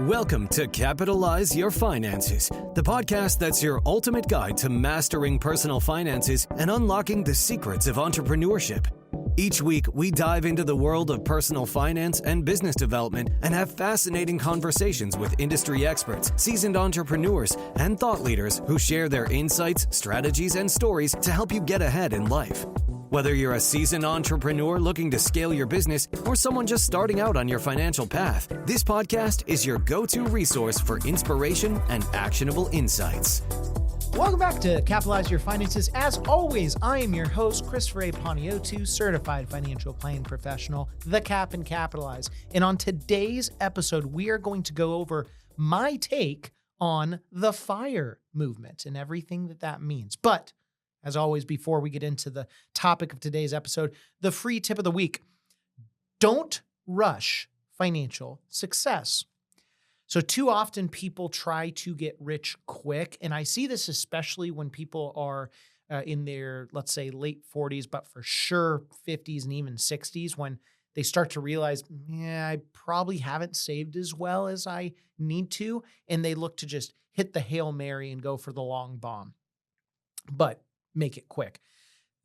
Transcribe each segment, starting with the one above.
Welcome to Capitalize Your Finances, the podcast that's your ultimate guide to mastering personal finances and unlocking the secrets of entrepreneurship. Each week, we dive into the world of personal finance and business development and have fascinating conversations with industry experts, seasoned entrepreneurs, and thought leaders who share their insights, strategies, and stories to help you get ahead in life. Whether you're a seasoned entrepreneur looking to scale your business or someone just starting out on your financial path, this podcast is your go-to resource for inspiration and actionable insights. Welcome back to Capitalize Your Finances. As always, I am your host, Christopher A. Poniotu, certified financial planning professional, the Cap and Capitalize. And on today's episode, we are going to go over my take on the FIRE movement and everything that means. But as always, before we get into the topic of today's episode, the free tip of the week: don't rush financial success. So too often people try to get rich quick. And I see this especially when people are in their, let's say, late 40s, but for sure 50s and even 60s, when they start to realize, I probably haven't saved as well as I need to. And they look to just hit the Hail Mary and go for the long bomb. But make it quick.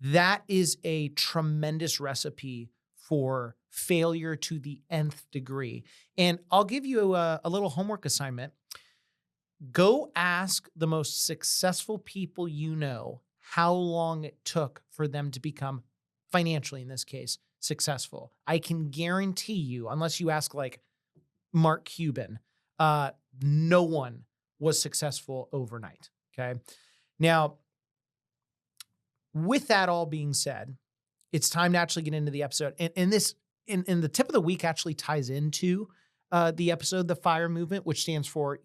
That is a tremendous recipe for failure to the nth degree. And I'll give you a little homework assignment. Go ask the most successful people you know how long it took for them to become, financially in this case, successful. I can guarantee you, unless you ask like Mark Cuban, no one was successful overnight. Okay. Now, with that all being said, it's time to actually get into the episode. And this, in the tip of the week, actually ties into the episode, the FIRE movement, which stands for,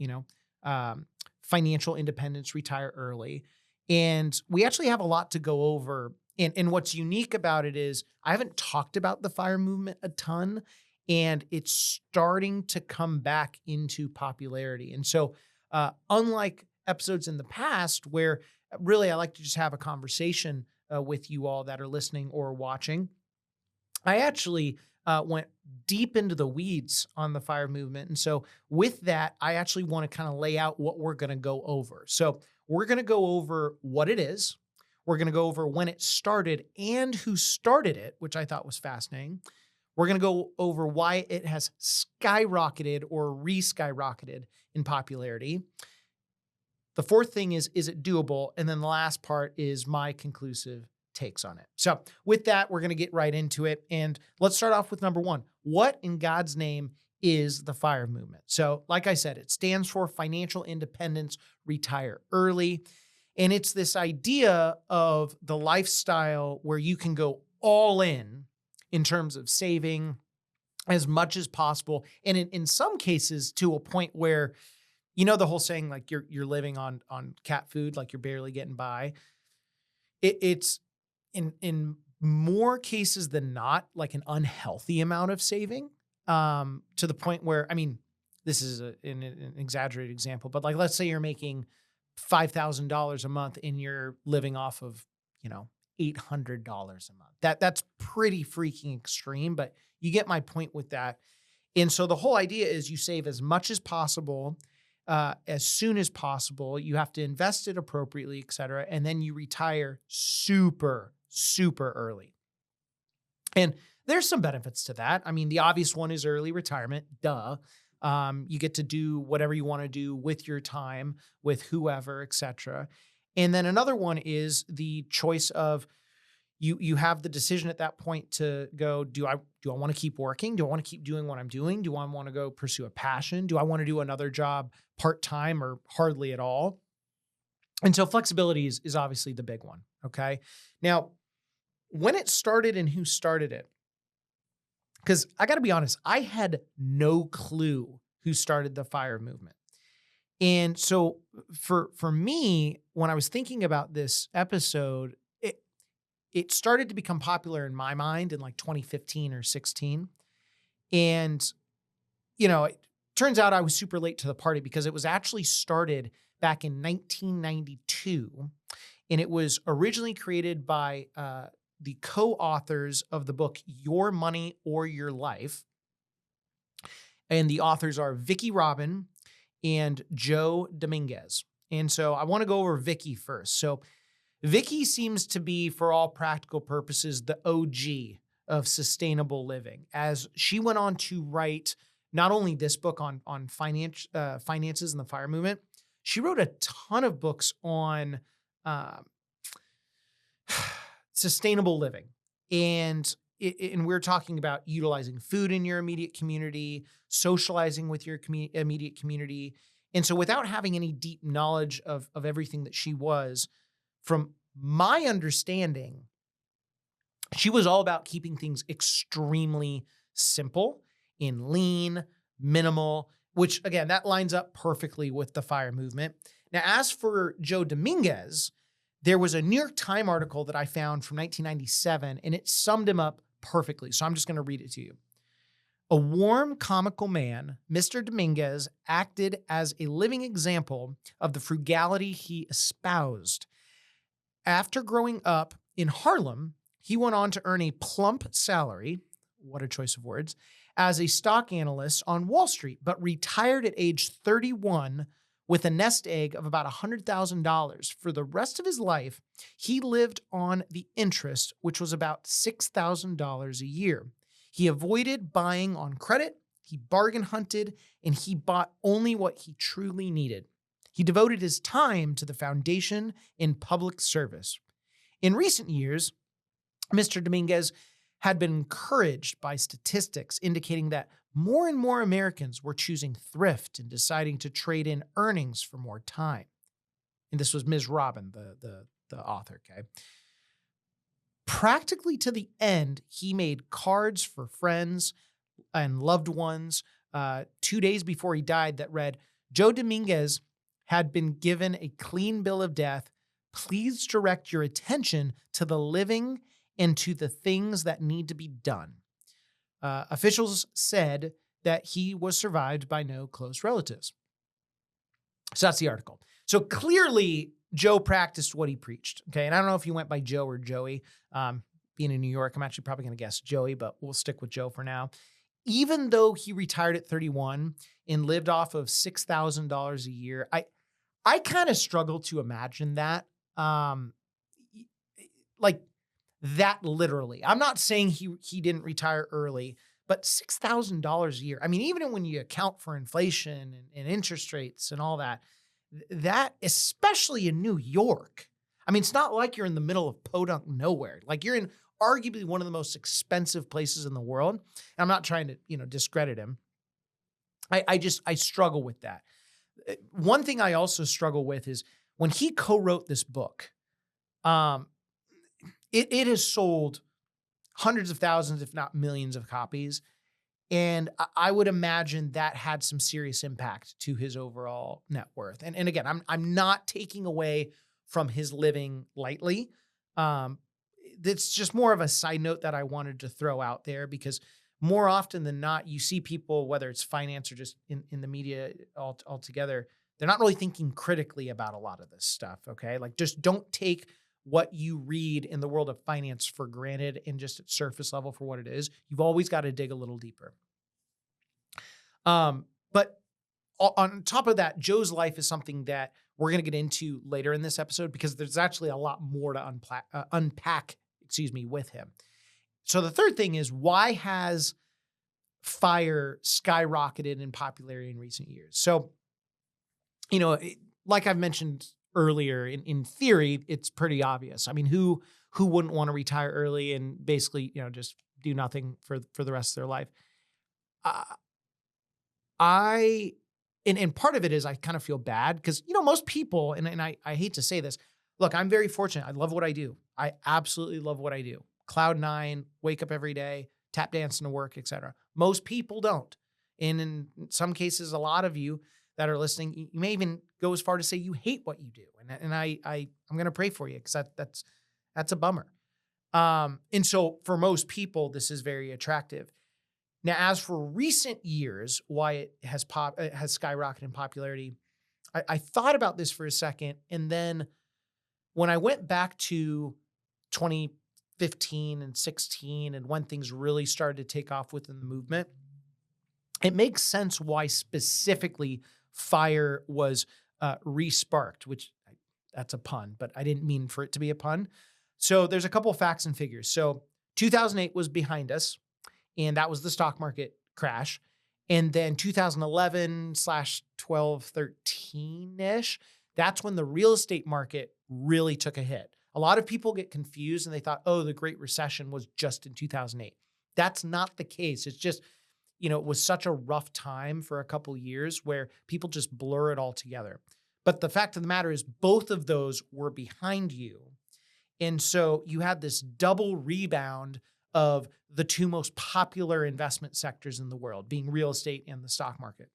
financial independence, retire early. And we actually have a lot to go over. And what's unique about it is I haven't talked about the FIRE movement a ton, and it's starting to come back into popularity. And so unlike episodes in the past where really I like to just have a conversation with you all that are listening or watching, I actually went deep into the weeds on the FIRE movement. And so with that, I actually want to kind of lay out what we're going to go over. So we're going to go over what it is. We're going to go over when it started and who started it, which I thought was fascinating. We're going to go over why it has skyrocketed or re-skyrocketed in popularity. The fourth thing is it doable? And then the last part is my conclusive takes on it. So with that, we're going to get right into it. And let's start off with number one. What in God's name is the FIRE movement? So like I said, it stands for Financial Independence, Retire Early. And it's this idea of the lifestyle where you can go all in terms of saving as much as possible. And in some cases to a point where, the whole saying, like you're living on cat food, like you're barely getting by. It's in more cases than not, like an unhealthy amount of saving, to the point where, this is an exaggerated example, but like, let's say you're making $5,000 a month and you're living off of, $800 a month. That's pretty freaking extreme, but you get my point with that. And so the whole idea is you save as much as possible, as soon as possible. You have to invest it appropriately, et cetera. And then you retire super, super early. And there's some benefits to that. The obvious one is early retirement. Duh. You get to do whatever you want to do with your time, with whoever, et cetera. And then another one is the choice of you have the decision at that point to go, do I want to keep working? Do I want to keep doing what I'm doing? Do I want to go pursue a passion? Do I want to do another job part-time or hardly at all? And so flexibility is obviously the big one. Okay. Now, when it started and who started it, because I got to be honest, I had no clue who started the FIRE movement. And so for me, when I was thinking about this episode, it started to become popular in my mind in like 2015 or 16. And, it turns out I was super late to the party because it was actually started back in 1992. And it was originally created by the co-authors of the book, Your Money or Your Life. And the authors are Vicky Robin and Joe Dominguez. And so I want to go over Vicky first. So Vicky seems to be, for all practical purposes, the OG of sustainable living, as she went on to write not only this book on finances and the FIRE movement, she wrote a ton of books on sustainable living. And we're talking about utilizing food in your immediate community, socializing with your immediate community. And so without having any deep knowledge of everything that she was, from my understanding, she was all about keeping things extremely simple and lean, minimal, which again, that lines up perfectly with the FIRE movement. Now, as for Joe Dominguez, there was a New York Times article that I found from 1997, and it summed him up perfectly. So I'm just going to read it to you. A warm, comical man, Mr. Dominguez acted as a living example of the frugality he espoused. After growing up in Harlem, he went on to earn a plump salary, what a choice of words, as a stock analyst on Wall Street, but retired at age 31 with a nest egg of about $100,000. For the rest of his life, he lived on the interest, which was about $6,000 a year. He avoided buying on credit, he bargain hunted, and he bought only what he truly needed. He devoted his time to the foundation in public service. In recent years, Mr. Dominguez had been encouraged by statistics indicating that more and more Americans were choosing thrift and deciding to trade in earnings for more time. And this was Ms. Robin, the author, okay? Practically to the end, he made cards for friends and loved ones 2 days before he died that read, Joe Dominguez had been given a clean bill of death. Please direct your attention to the living and to the things that need to be done. Officials said that he was survived by no close relatives. So that's the article. So clearly, Joe practiced what he preached. Okay. And I don't know if he went by Joe or Joey. Being in New York, I'm actually probably going to guess Joey, but we'll stick with Joe for now. Even though he retired at 31 and lived off of $6,000 a year, I kind of struggle to imagine that. Like that literally. I'm not saying he didn't retire early, but $6,000 a year. I mean, even when you account for inflation and interest rates and all that, especially in New York, I mean, it's not like you're in the middle of podunk nowhere. Like you're in arguably one of the most expensive places in the world. And I'm not trying to, discredit him. I struggle with that. One thing I also struggle with is when he co-wrote this book, it has sold hundreds of thousands, if not millions of copies. And I would imagine that had some serious impact to his overall net worth. And again, I'm not taking away from his living lightly. It's just more of a side note that I wanted to throw out there because more often than not, you see people, whether it's finance or just in the media altogether, they're not really thinking critically about a lot of this stuff, okay? Like just don't take what you read in the world of finance for granted and just at surface level for what it is. You've always got to dig a little deeper. But on top of that, Joe's life is something that we're going to get into later in this episode because there's actually a lot more to unpack with him. So the third thing is, why has FIRE skyrocketed in popularity in recent years? So, like I've mentioned earlier, in theory, it's pretty obvious. I mean, who wouldn't want to retire early and basically, just do nothing for the rest of their life? And part of it is I kind of feel bad because, most people, and I hate to say this, look, I'm very fortunate. I love what I do. I absolutely love what I do. Cloud nine, wake up every day, tap dancing to work, etc. Most people don't. And in some cases, a lot of you that are listening, you may even go as far to say you hate what you do. And I'm going to pray for you because that's a bummer. And so for most people, this is very attractive. Now, as for recent years, why it has skyrocketed in popularity, I thought about this for a second. And then when I went back to 2015 and 16 and when things really started to take off within the movement, it makes sense why specifically FIRE was re-sparked, which that's a pun, but I didn't mean for it to be a pun. So there's a couple of facts and figures. So 2008 was behind us, and that was the stock market crash. And then 2011/12, 13-ish, that's when the real estate market really took a hit. A lot of people get confused and they thought, oh, the Great Recession was just in 2008. That's not the case. It's just, it was such a rough time for a couple years where people just blur it all together. But the fact of the matter is both of those were behind you. And so you had this double rebound of the two most popular investment sectors in the world, being real estate and the stock market.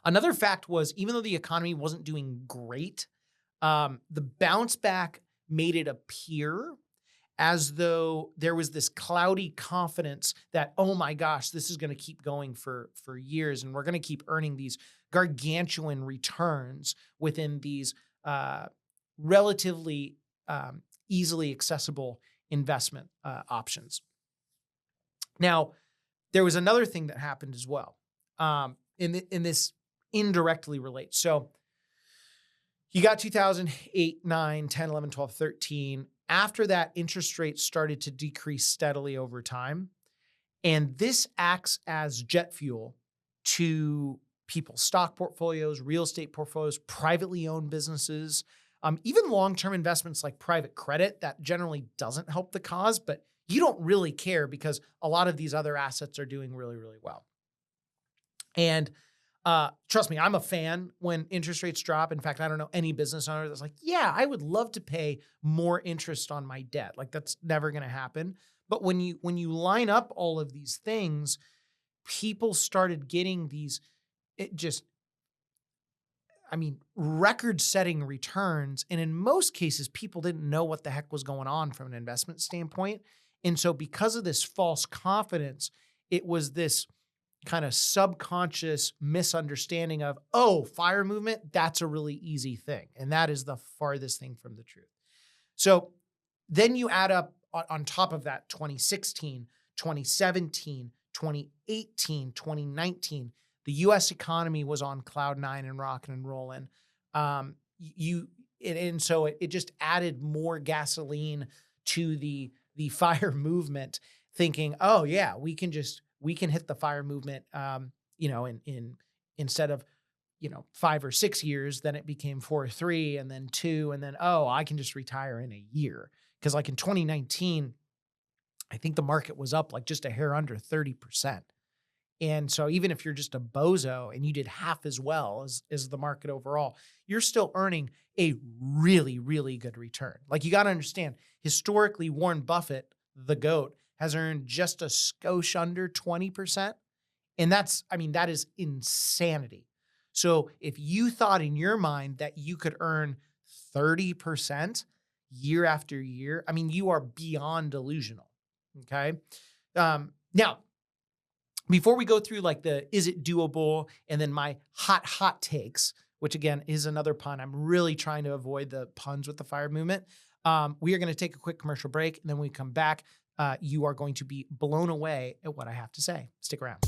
Another fact was, even though the economy wasn't doing great, the bounce back made it appear as though there was this cloudy confidence that, oh my gosh, this is going to keep going for years, and we're going to keep earning these gargantuan returns within these relatively easily accessible investment options. Now, there was another thing that happened as well, in this indirectly relates. So you got 2008, 9, 10, 11, 12, 13. After that, interest rates started to decrease steadily over time. And this acts as jet fuel to people's stock portfolios, real estate portfolios, privately owned businesses, even long-term investments like private credit. That generally doesn't help the cause, but you don't really care because a lot of these other assets are doing really, really well. And trust me, I'm a fan when interest rates drop. In fact, I don't know any business owner that's like, yeah, I would love to pay more interest on my debt. Like, that's never going to happen. But when you line up all of these things, people started getting these, record-setting returns. And in most cases, people didn't know what the heck was going on from an investment standpoint. And so because of this false confidence, it was this kind of subconscious misunderstanding of, oh, FIRE movement, that's a really easy thing. And that is the farthest thing from the truth. So then you add up on top of that 2016, 2017, 2018, 2019, the US economy was on cloud nine and rocking and rolling. And so it just added more gasoline to the FIRE movement, thinking, oh yeah, we can hit the FIRE movement, in instead of, 5 or 6 years, then it became 4 or 3 and then 2. And then, oh, I can just retire in a year. Cause like in 2019, I think the market was up like just a hair under 30%. And so even if you're just a bozo and you did half as well as the market overall, you're still earning a really, really good return. Like, you got to understand, historically, Warren Buffett, the GOAT, has earned just a skosh under 20%. And that is insanity. So if you thought in your mind that you could earn 30% year after year, you are beyond delusional. Okay. Now, before we go through like is it doable, and then my hot takes, which again is another pun. I'm really trying to avoid the puns with the FIRE movement. We are going to take a quick commercial break, and then when we come back, you are going to be blown away at what I have to say. Stick around.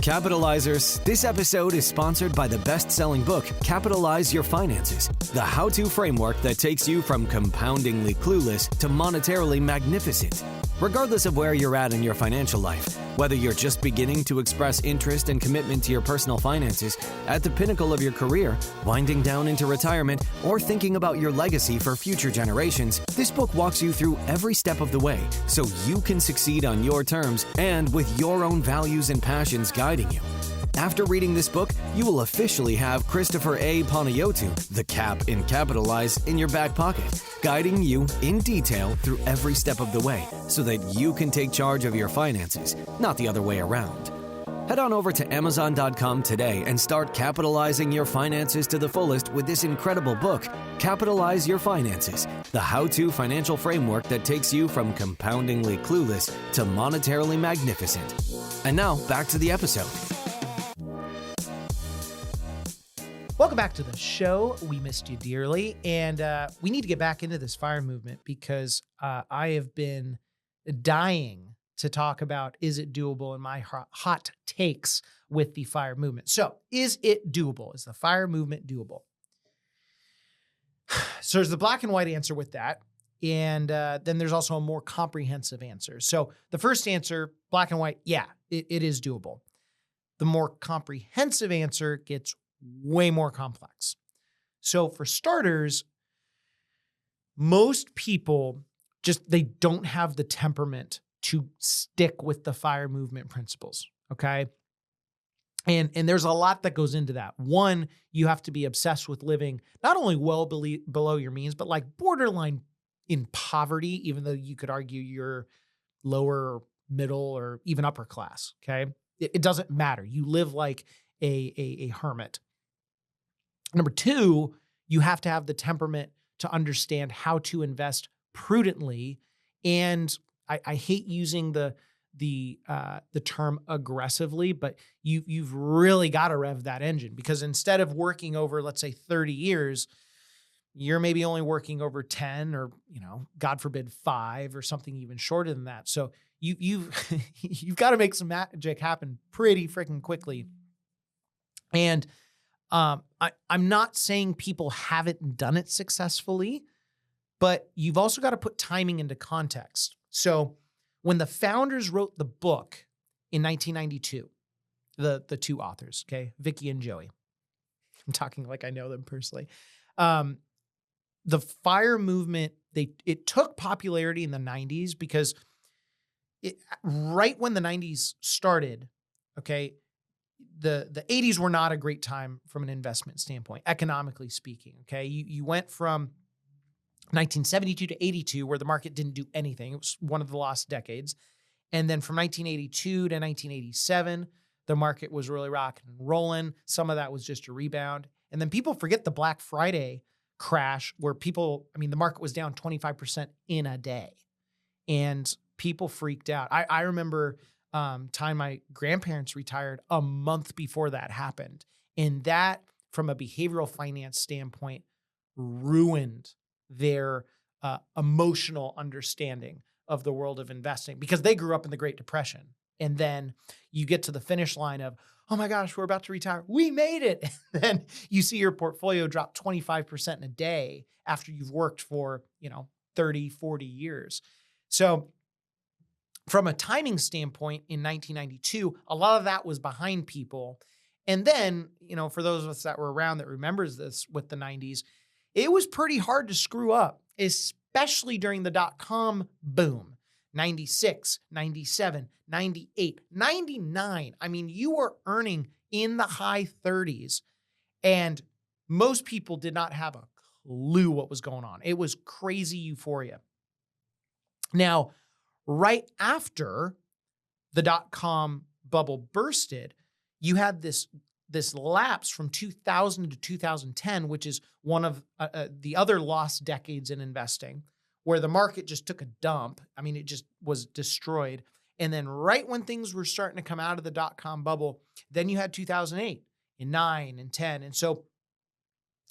Capitalizers, this episode is sponsored by the best-selling book, Capitalize Your Finances, the how-to framework that takes you from compoundingly clueless to monetarily magnificent. Regardless of where you're at in your financial life, whether you're just beginning to express interest and commitment to your personal finances, at the pinnacle of your career, winding down into retirement, or thinking about your legacy for future generations, this book walks you through every step of the way so you can succeed on your terms and with your own values and passions guiding you. After reading this book, you will officially have Christopher A. Panayotou, the Cap in Capitalize, in your back pocket, guiding you in detail through every step of the way so that you can take charge of your finances, not the other way around. Head on over to Amazon.com today and start capitalizing your finances to the fullest with this incredible book, Capitalize Your Finances, the how-to financial framework that takes you from compoundingly clueless to monetarily magnificent. And now, back to the episode. Welcome back to the show. We missed you dearly, and we need to get back into this FIRE movement because I have been dying to talk about, is it doable, and my hot takes with the FIRE movement. So is it doable? Is the FIRE movement doable? So there's the black and white answer with that. And then there's also a more comprehensive answer. So the first answer, black and white, yeah, it is doable. The more comprehensive answer gets way more complex. So for starters, most people they don't have the temperament to stick with the FIRE movement principles, okay? And there's a lot that goes into that. One, you have to be obsessed with living not only well below your means, but like borderline in poverty, even though you could argue you're lower, middle, or even upper class, okay? It doesn't matter. You live like a hermit. Number two, you have to have the temperament to understand how to invest prudently. And I hate using the term aggressively, but you've really got to rev that engine, because instead of working over, let's say 30 years, you're maybe only working over 10 or, God forbid 5 or something even shorter than that. So you've got to make some magic happen pretty freaking quickly. And I'm not saying people haven't done it successfully, but you've also got to put timing into context. So when the founders wrote the book in 1992, the two authors, okay, Vicky and Joey, I'm talking like I know them personally. The FIRE movement, it took popularity in the 90s because right when the 90s started, okay, the 80s were not a great time from an investment standpoint, economically speaking, okay? You went from 1972 to 82, where the market didn't do anything. It was one of the lost decades. And then from 1982 to 1987, the market was really rocking and rolling. Some of that was just a rebound. And then people forget the Black Friday crash, where the market was down 25% in a day. And people freaked out. I remember time my grandparents retired a month before that happened. And that, from a behavioral finance standpoint, ruined their emotional understanding of the world of investing, because they grew up in the Great Depression. And then you get to the finish line of, oh my gosh, we're about to retire. We made it. And then you see your portfolio drop 25% in a day after you've worked for, 30, 40 years. So from a timing standpoint, in 1992, a lot of that was behind people. And then, for those of us that were around that remembers this with the 90s, it was pretty hard to screw up, especially during the dot-com boom. 96, 97, 98, 99. I mean, you were earning in the high 30s, and most people did not have a clue what was going on. It was crazy euphoria. Now, right after the dot-com bubble bursted, you had this lapse from 2000 to 2010, which is one of the other lost decades in investing, where the market just took a dump. I mean, it just was destroyed. And then right when things were starting to come out of the dot-com bubble, then you had 2008 and 9 and 10. And so,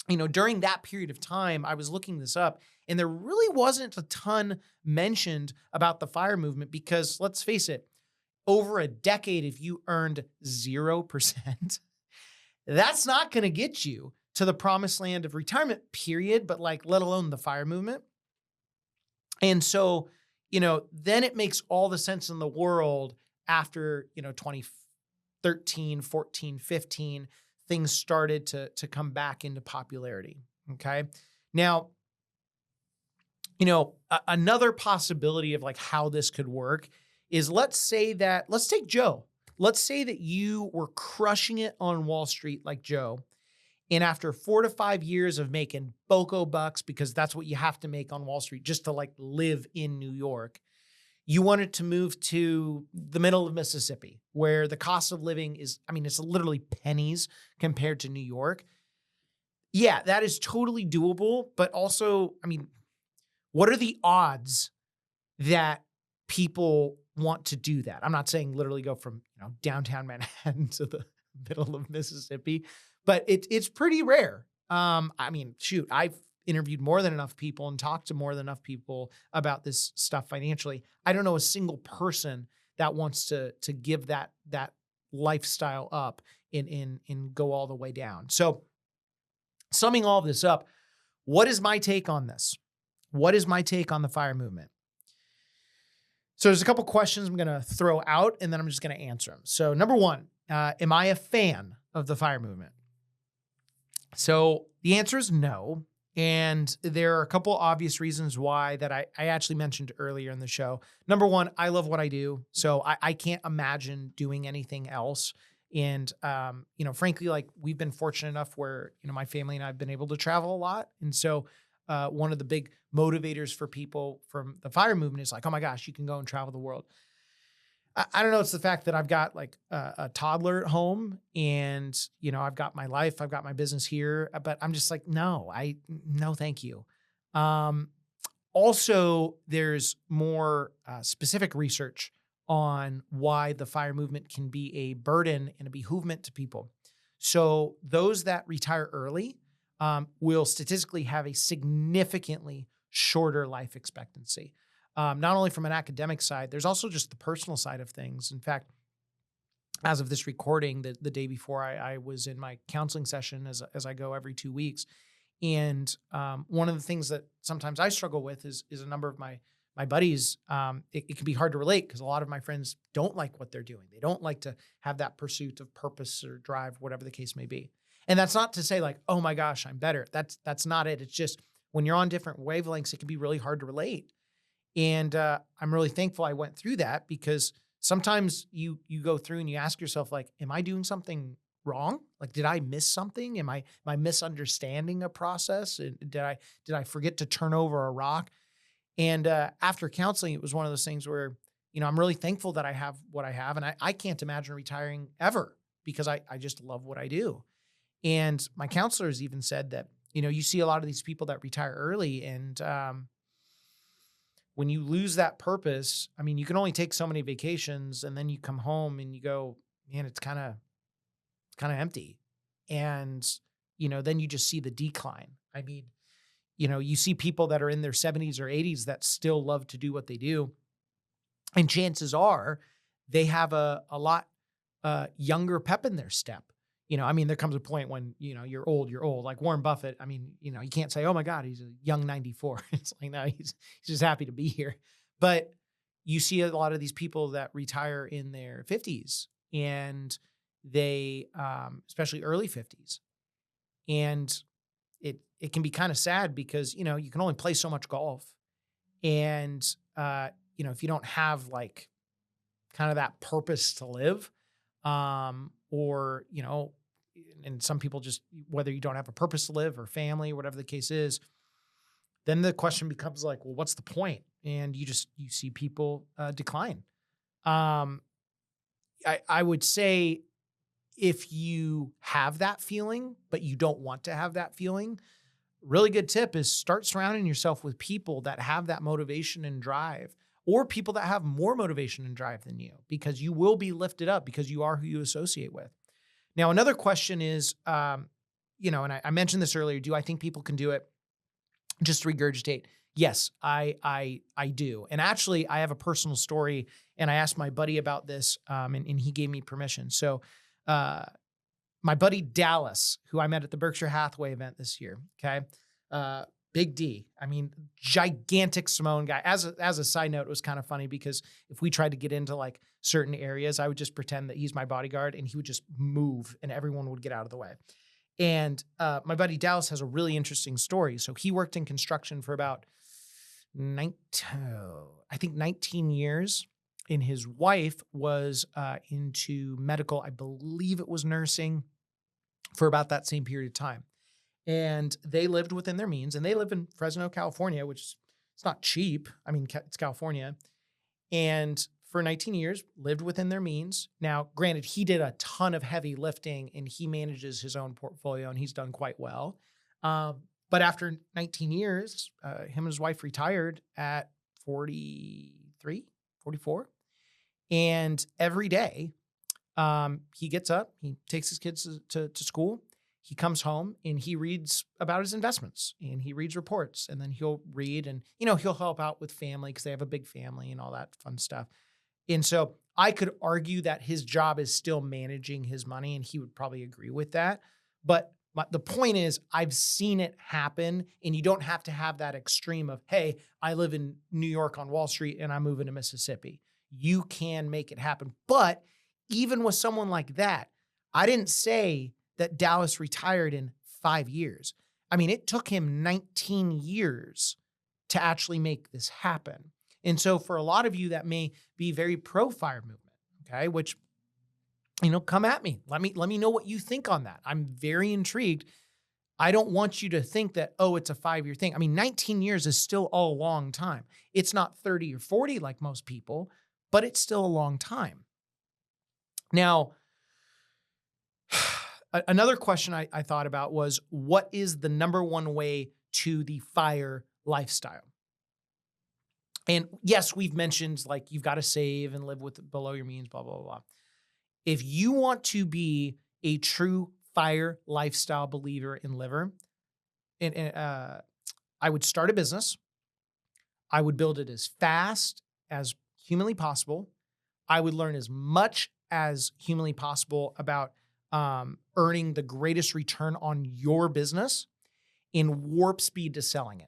during that period of time, I was looking this up, and there really wasn't a ton mentioned about the FIRE movement, because let's face it, over a decade, if you earned 0%, that's not going to get you to the promised land of retirement, period, but let alone the FIRE movement. And so, then it makes all the sense in the world after, 2013, 14, 15, things started to come back into popularity. Okay. Now, another possibility of how this could work is, let's take Joe. Let's say that you were crushing it on Wall Street like Joe. And after 4 to 5 years of making boko bucks, because that's what you have to make on Wall Street just to live in New York, you wanted to move to the middle of Mississippi, where the cost of living is, it's literally pennies compared to New York. Yeah, that is totally doable. But also, what are the odds that people want to do that? I'm not saying literally go from downtown Manhattan to the middle of Mississippi, but it's pretty rare. Shoot, I've interviewed more than enough people and talked to more than enough people about this stuff financially. I don't know a single person that wants to give that lifestyle up and go all the way down. So summing all of this up, what is my take on this? What is my take on the FIRE movement? So there's a couple questions I'm going to throw out, and then I'm just going to answer them. So number one, am I a fan of the FIRE movement? So the answer is no. And there are a couple obvious reasons why that I actually mentioned earlier in the show. Number one, I love what I do. So I can't imagine doing anything else. And, frankly, like we've been fortunate enough where, my family and I have been able to travel a lot. And so one of the big motivators for people from the FIRE movement is like, oh my gosh, you can go and travel the world. I don't know. It's the fact that I've got like a toddler at home and, I've got my life, I've got my business here, but I'm just like, no, thank you. Also, there's more specific research on why the FIRE movement can be a burden and a behoovement to people. So those that retire early will statistically have a significantly shorter life expectancy. Not only from an academic side, there's also just the personal side of things. In fact, as of this recording, the day before, I was in my counseling session as I go every 2 weeks. And one of the things that sometimes I struggle with is a number of my buddies. It can be hard to relate because a lot of my friends don't like what they're doing. They don't like to have that pursuit of purpose or drive, whatever the case may be. And that's not to say like, oh my gosh, I'm better. That's not it. It's just when you're on different wavelengths, it can be really hard to relate. And I'm really thankful I went through that because sometimes you go through and you ask yourself, like, am I doing something wrong? Like, did I miss something? Am I misunderstanding a process? Did I forget to turn over a rock? And after counseling, it was one of those things where, I'm really thankful that I have what I have. And I can't imagine retiring ever because I just love what I do. And my counselors even said that, you see a lot of these people that retire early and when you lose that purpose, I mean, you can only take so many vacations and then you come home and you go, man, it's kind of empty. And, then you just see the decline. I mean, you see people that are in their 70s or 80s that still love to do what they do. And chances are they have a lot younger pep in their step. There comes a point when, you're old, like Warren Buffett. I mean, you can't say, oh my God, he's a young 94. It's like, no, he's just happy to be here. But you see a lot of these people that retire in their 50s and they, especially early 50s. And it can be kind of sad because, you can only play so much golf. And, if you don't have like kind of that purpose to live, or, and some people just, whether you don't have a purpose to live or family, whatever the case is, then the question becomes like, well, what's the point? And you see people decline. I would say if you have that feeling, but you don't want to have that feeling, really good tip is start surrounding yourself with people that have that motivation and drive, or people that have more motivation and drive than you, because you will be lifted up because you are who you associate with. Now, another question is, and I mentioned this earlier, do I think people can do it? Just to regurgitate. Yes, I do. And actually, I have a personal story, and I asked my buddy about this, and he gave me permission. So my buddy Dallas, who I met at the Berkshire Hathaway event this year, okay? Big D. I mean, gigantic Samoan guy. As a side note, it was kind of funny because if we tried to get into like certain areas, I would just pretend that he's my bodyguard and he would just move and everyone would get out of the way. And my buddy Dallas has a really interesting story. So he worked in construction for about 19 years. And his wife was into medical, I believe it was nursing, for about that same period of time. And they lived within their means, and they live in Fresno, California, which it's not cheap. I mean, it's California. And for 19 years, lived within their means. Now, granted, he did a ton of heavy lifting, and he manages his own portfolio, and he's done quite well. But after 19 years, him and his wife retired at 43, 44. And every day, he gets up, he takes his kids to school. He comes home and he reads about his investments and he reads reports, and then he'll read and, he'll help out with family because they have a big family and all that fun stuff. And so I could argue that his job is still managing his money, and he would probably agree with that. But the point is, I've seen it happen, and you don't have to have that extreme of, hey, I live in New York on Wall Street and I'm moving to Mississippi. You can make it happen. But even with someone like that, I didn't say that Dallas retired in 5 years. I mean, it took him 19 years to actually make this happen. And so for a lot of you that may be very pro fire movement, okay, which, come at me. Let me know what you think on that. I'm very intrigued. I don't want you to think that, oh, it's a 5-year thing. I mean, 19 years is still a long time. It's not 30 or 40 like most people, but it's still a long time. Now, another question I thought about was, what is the number one way to the FIRE lifestyle? And yes, we've mentioned like you've got to save and live with below your means, blah, blah, blah. If you want to be a true FIRE lifestyle believer and liver, I would start a business. I would build it as fast as humanly possible. I would learn as much as humanly possible about earning the greatest return on your business in warp speed to selling it.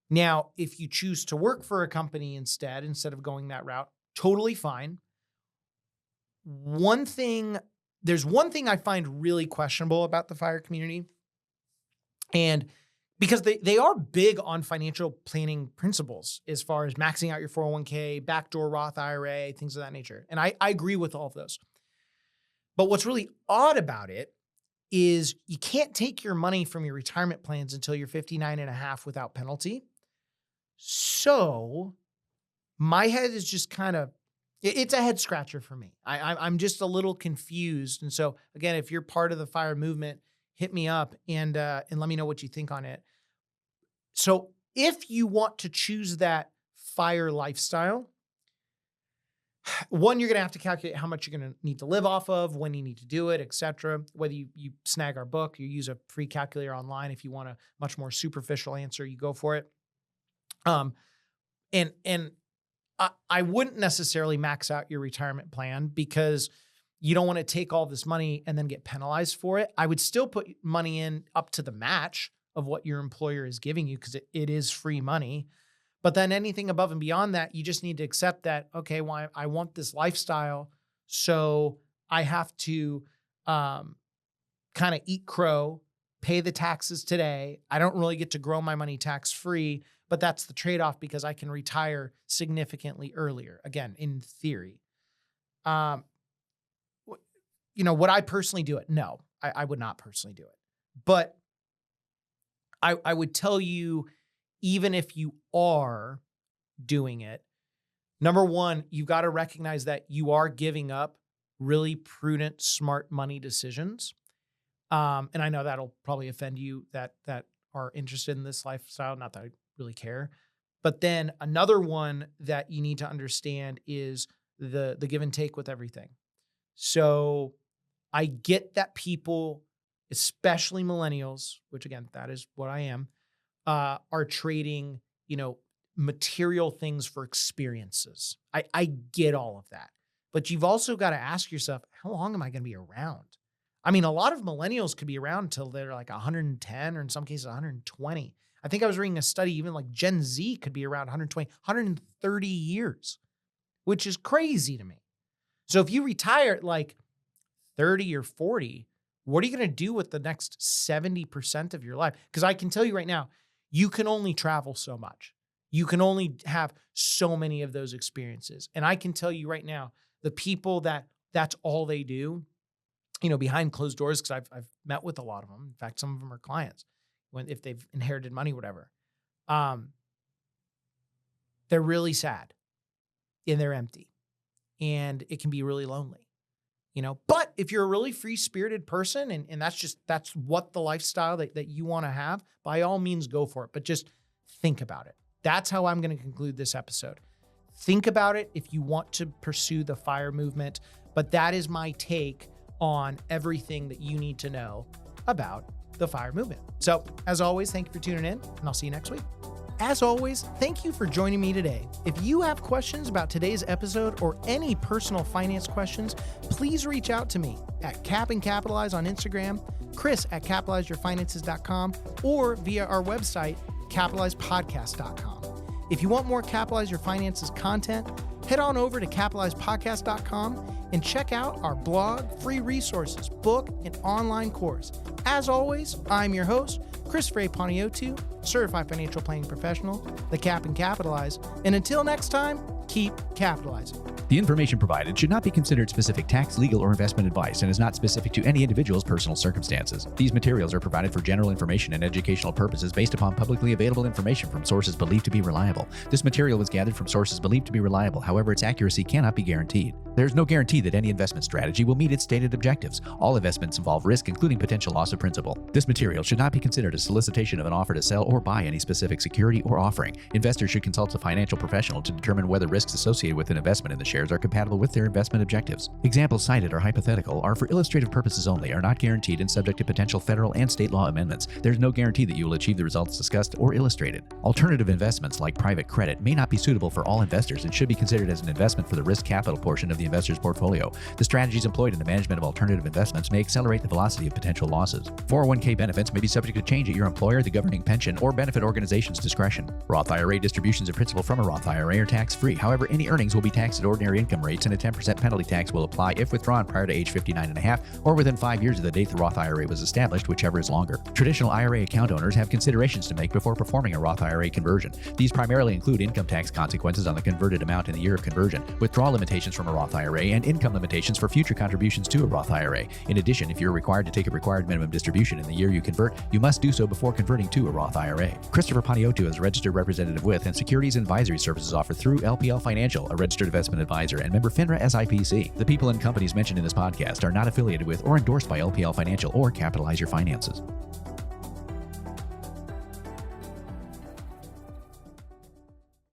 Now, if you choose to work for a company instead of going that route, totally fine. There's one thing I find really questionable about the FIRE community, and because they are big on financial planning principles as far as maxing out your 401k, backdoor Roth IRA, things of that nature. And I agree with all of those. But what's really odd about it is you can't take your money from your retirement plans until you're 59 and a half without penalty. So my head is just kind of, it's a head scratcher for me. I'm just a little confused. And so again, if you're part of the FIRE movement, hit me up and let me know what you think on it. So if you want to choose that FIRE lifestyle, one, you're going to have to calculate how much you're going to need to live off of, when you need to do it, et cetera. Whether you snag our book, you use a free calculator online. If you want a much more superficial answer, you go for it. And I wouldn't necessarily max out your retirement plan because you don't want to take all this money and then get penalized for it. I would still put money in up to the match of what your employer is giving you because it is free money. But then anything above and beyond that, you just need to accept that, okay, well, I want this lifestyle, so I have to kind of eat crow, pay the taxes today. I don't really get to grow my money tax-free, but that's the trade-off because I can retire significantly earlier, again, in theory. Would I personally do it? No, I would not personally do it. But I would tell you, even if you are doing it, number one, you've got to recognize that you are giving up really prudent, smart money decisions. And I know that'll probably offend you that are interested in this lifestyle. Not that I really care. But then another one that you need to understand is the give and take with everything. So I get that people, especially millennials, which again, that is what I am, are trading, material things for experiences. I get all of that. But you've also got to ask yourself, how long am I going to be around? I mean, a lot of millennials could be around until they're like 110 or in some cases 120. I think I was reading a study, even like Gen Z could be around 120, 130 years, which is crazy to me. So if you retire at like 30 or 40, what are you going to do with the next 70% of your life? Because I can tell you right now, you can only travel so much. You can only have so many of those experiences. And I can tell you right now, the people that's all they do, behind closed doors, because I've met with a lot of them. In fact, some of them are clients if they've inherited money, whatever. They're really sad and they're empty and it can be really lonely. But if you're a really free-spirited person and that's what the lifestyle that you want to have, by all means, go for it. But just think about it. That's how I'm going to conclude this episode. Think about it if you want to pursue the FIRE movement. But that is my take on everything that you need to know about the FIRE movement. So as always, thank you for tuning in and I'll see you next week. As always, thank you for joining me today. If you have questions about today's episode or any personal finance questions, please reach out to me at Cap and Capitalize on Instagram, Chris at capitalizeyourfinances.com, or via our website, capitalizepodcast.com. If you want more Capitalize Your Finances content, head on over to capitalizepodcast.com and check out our blog, free resources, book, and online course. As always, I'm your host, Christopher A. Panayiotou, Certified Financial Planning Professional, the Cap and Capitalize. And until next time, keep capitalizing. The information provided should not be considered specific tax, legal, or investment advice and is not specific to any individual's personal circumstances. These materials are provided for general information and educational purposes based upon publicly available information from sources believed to be reliable. This material was gathered from sources believed to be reliable. However, its accuracy cannot be guaranteed. There is no guarantee that any investment strategy will meet its stated objectives. All investments involve risk, including potential loss of principal. This material should not be considered a solicitation of an offer to sell or buy any specific security or offering. Investors should consult a financial professional to determine whether risks associated with an investment in the shares are compatible with their investment objectives. Examples cited are hypothetical, are for illustrative purposes only, are not guaranteed, and subject to potential federal and state law amendments. There is no guarantee that you will achieve the results discussed or illustrated. Alternative investments like private credit may not be suitable for all investors and should be considered as an investment for the risk capital portion of the investor's portfolio. The strategies employed in the management of alternative investments may accelerate the velocity of potential losses. 401k benefits may be subject to change at your employer, the governing pension, or benefit organization's discretion. Roth IRA distributions of principal from a Roth IRA are tax-free. However, any earnings will be taxed at ordinary income rates, and a 10% penalty tax will apply if withdrawn prior to age 59.5 or within 5 years of the date the Roth IRA was established, whichever is longer. Traditional IRA account owners have considerations to make before performing a Roth IRA conversion. These primarily include income tax consequences on the converted amount in the year of conversion, withdrawal limitations from a Roth IRA, and income limitations for future contributions to a Roth IRA. In addition, if you're required to take a required minimum distribution in the year you convert, you must do so before converting to a Roth IRA. Christopher Panayiotou is a registered representative with and securities and advisory services offered through LPL Financial, a registered investment advisor, and member FINRA SIPC. The people and companies mentioned in this podcast are not affiliated with or endorsed by LPL Financial or Capitalize Your Finances.